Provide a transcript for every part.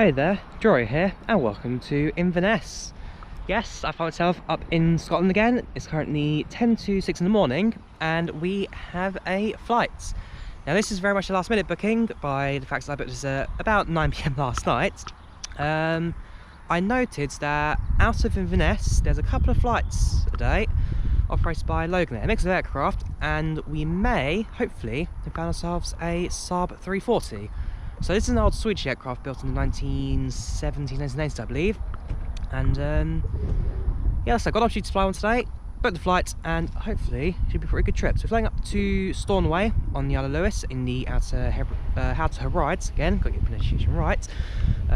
Hey there, Drawyah here, and welcome to Inverness. Yes, I found myself up in Scotland again. It's currently 10 to 6 in the morning, and we have a flight. Now this is very much a last minute booking by the fact that I booked this about 9 PM last night. I noted that out of Inverness, there's a couple of flights a day operated by Loganair, a mix of aircraft, and we may, hopefully, have found ourselves a Saab 340. So this is an old Swedish aircraft built in the 1970s, 1980s, I believe. And yeah, so I got an opportunity to fly one today, booked the flight, and hopefully it should be a pretty good trip. So we're flying up to Stornoway on the Isle of Lewis in the Outer Hebrides. Again, got to get the pronunciation right.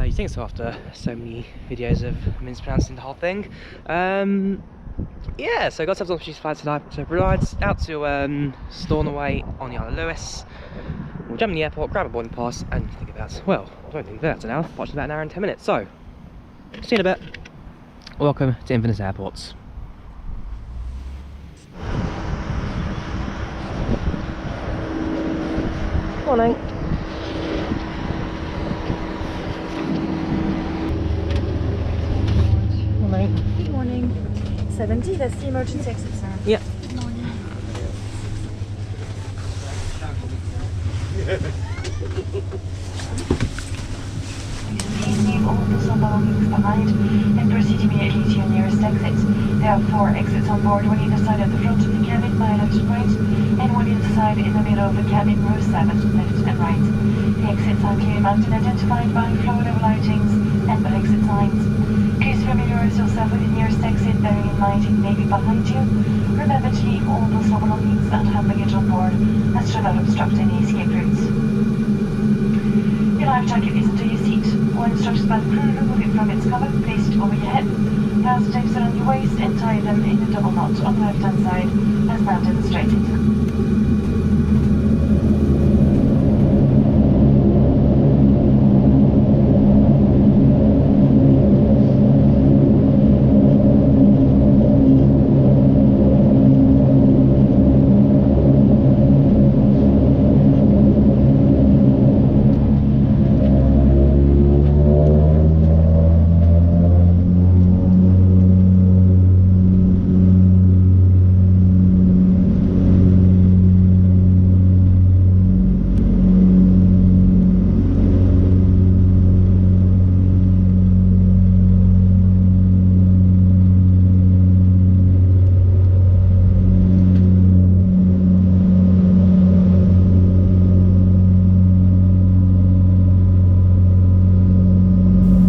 You think so after so many videos of mispronouncing the whole thing. Yeah, so I got to have an opportunity to fly tonight to Hebrides, out to Stornoway on the Isle of Lewis. We'll jump in the airport, grab a boarding pass, and think about, well, I don't think that's an hour, watch about an hour and 10 minutes. So, see you in a bit. Welcome to Inverness Airports. Morning. Morning. Good morning. 70, that's the emergency exit, sir. Yeah. Good morning. Please leave all personal belongings behind and proceed immediately to your nearest exit. There are 4 exits on board, one either side at the front of the cabin by left and right, and one inside in the middle of the cabin, row 7, left and right. The exits are clearly marked and identified by flow level lightings and by exit signs. Please familiarize yourself with the nearest exit, bearing in mind it may be behind you. Remember to leave all personal belongings and hand luggage on board, as should not obstruct any escape routes. Your life jacket is under your seat. All instructions by the crew: remove it from its cover, place it over your head, fasten tapes around your waist, and tie them in a double knot on the left-hand side, as now demonstrated.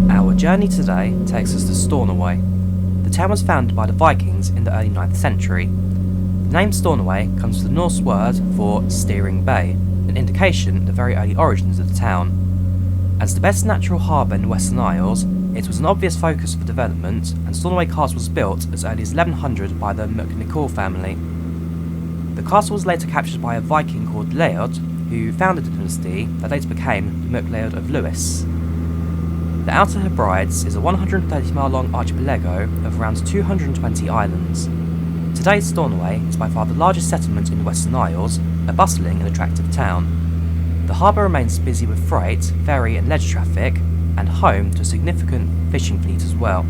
Our journey today takes us to Stornoway. The town was founded by the Vikings in the early 9th century. The name Stornoway comes from the Norse word for steering bay, an indication of the very early origins of the town. As the best natural harbour in the Western Isles, it was an obvious focus for development, and Stornoway Castle was built as early as 1100 by the MacNicol family. The castle was later captured by a Viking called Leod, who founded the dynasty that later became the MacLeod of Lewis. The Outer Hebrides is a 130-mile long archipelago of around 220 islands. Today's Stornoway is by far the largest settlement in the Western Isles, a bustling and attractive town. The harbour remains busy with freight, ferry and ledge traffic, and home to a significant fishing fleet as well.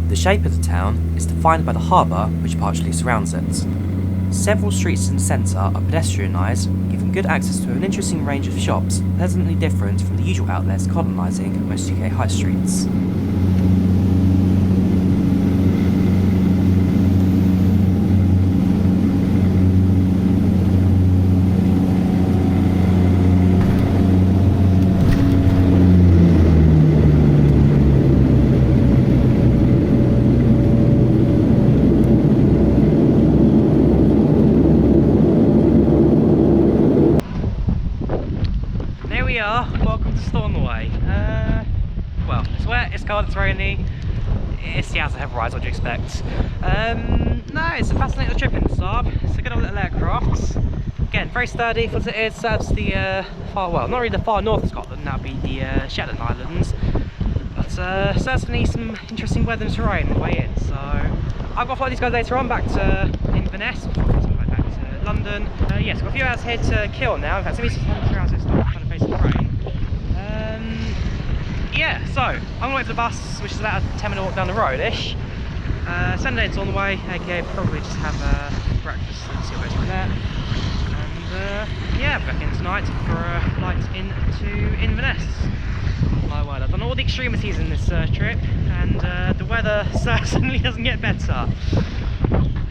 The shape of the town is defined by the harbour, which partially surrounds it. Several streets in the centre are pedestrianised, giving good access to an interesting range of shops, pleasantly different from the usual outlets colonising most UK high streets. Welcome to Stornoway. Well, it's wet, it's cold, it's rainy. It's the Outer Hebrides, what do you expect? No, it's a fascinating trip in the Saab. It's a good old little aircraft. Again, very sturdy, for it is, serves the far, well, not really the far north of Scotland, that would be the Shetland Islands. But certainly some interesting weather and terrain on the way in. So I've got to fly these guys later on back to Inverness, before I come back to London. Yes, got a few hours here to kill now. In fact, it's only 3 hours to start trying to face the rain. yeah, so I'm on the way to the bus, which is about a 10-minute walk down the road-ish. Sunday it's on the way, aka probably just have breakfast and see what goes from there. And yeah, back in tonight for a flight into Inverness. My word, I've done all the extremities in this trip, and the weather certainly doesn't get better.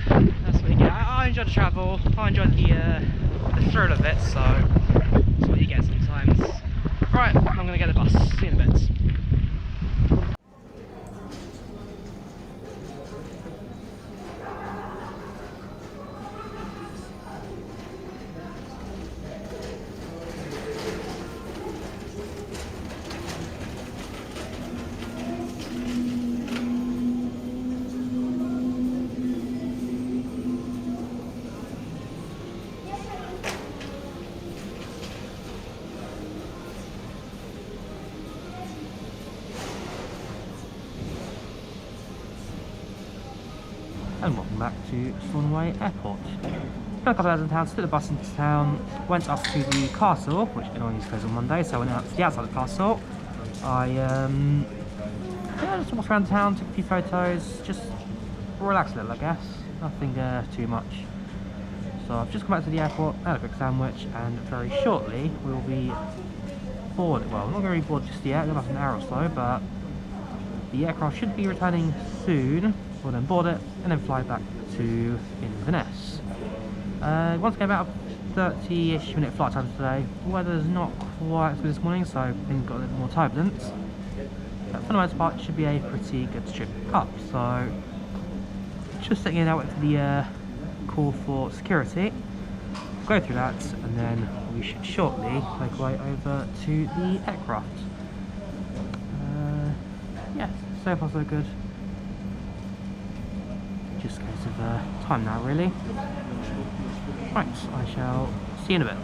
That's what you get. I enjoy the travel, I enjoy the thrill of it, so that's what you get sometimes. Right, I'm going to get the bus. See you in a bit. And welcome back to Stornoway Airport. Spent a couple of hours in town, took the bus into town, went up to the castle, which annoyingly closed on Monday, so I went out to the outside of the castle. I yeah, just walked around town, took a few photos, just relaxed a little, I guess. Nothing too much. So I've just come back to the airport, had a quick sandwich, and very shortly we'll be board. Well, I'm not going to be board just yet, we've got about an hour or so, but the aircraft should be returning soon. We'll then board it and then fly back to Inverness. Once again, about a 30-ish minute flight time today. The weather's not quite as good this morning, so things got a little more turbulence. But for the most part, it should be a pretty good trip up. So, just sitting in there waiting for the call for security. Go through that, and then we should shortly make our way over to the aircraft. Yeah, so far so good. Just a case of time now, really. Right, I shall see you in a bit.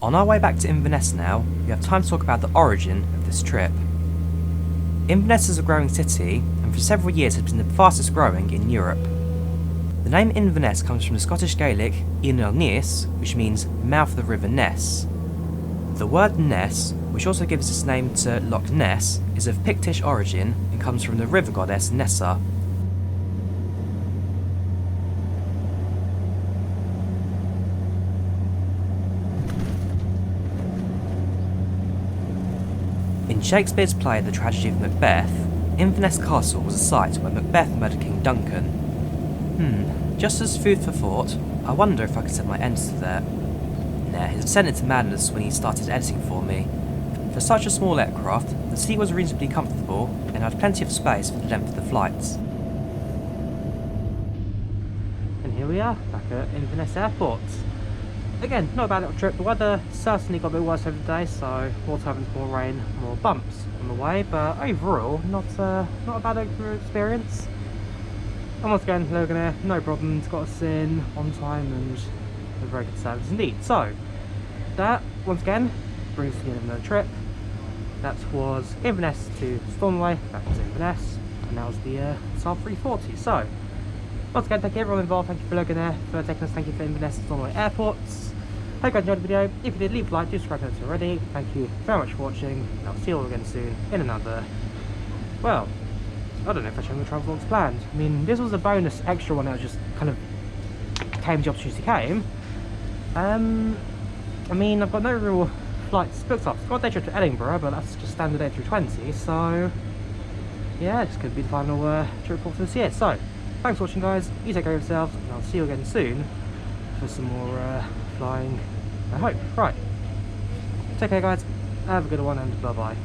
On our way back to Inverness now, we have time to talk about the origin of this trip. Inverness is a growing city, and for several years has been the fastest growing in Europe. The name Inverness comes from the Scottish Gaelic Inverness, which means mouth of the river Ness. The word Ness, which also gives its name to Loch Ness, is of Pictish origin and comes from the river goddess Nessa. In Shakespeare's play The Tragedy of Macbeth, Inverness Castle was a site where Macbeth murdered King Duncan. Just as food for thought, I wonder if I could set my ends to there. Nah, he descended to madness when he started editing for me. For such a small aircraft, the seat was reasonably comfortable and had plenty of space for the length of the flights. And here we are, back at Inverness Airport. Again, not a bad little trip. The weather certainly got a bit worse over the day, so more turbulence, more rain, more bumps on the way, but overall, not a bad experience. And once again, Loganair, no problems, got us in on time and a very good service indeed. So, that, once again, brings us to the end of another trip. That was Inverness to Stornoway, back to Inverness, and that was the Saab 340. So, once again, thank you everyone involved, thank you for Loganair for taking us, thank you for Inverness and Stornoway airports. Hope you enjoyed the video. If you did, leave a like, do subscribe if you haven't already. Thank you very much for watching, and I'll see you all again soon in another, well, I don't know if I should have the travel vlogs planned. I mean, this was a bonus extra one that just kind of came, the opportunity came. I mean, I've got no real flights booked off. I've got a day trip to Edinburgh, but that's just standard A320, so yeah, this could be the final trip report for this year. So, thanks for watching guys, you take care of yourselves, and I'll see you again soon for some more flying, I hope. Right, take care guys, have a good one, and bye bye.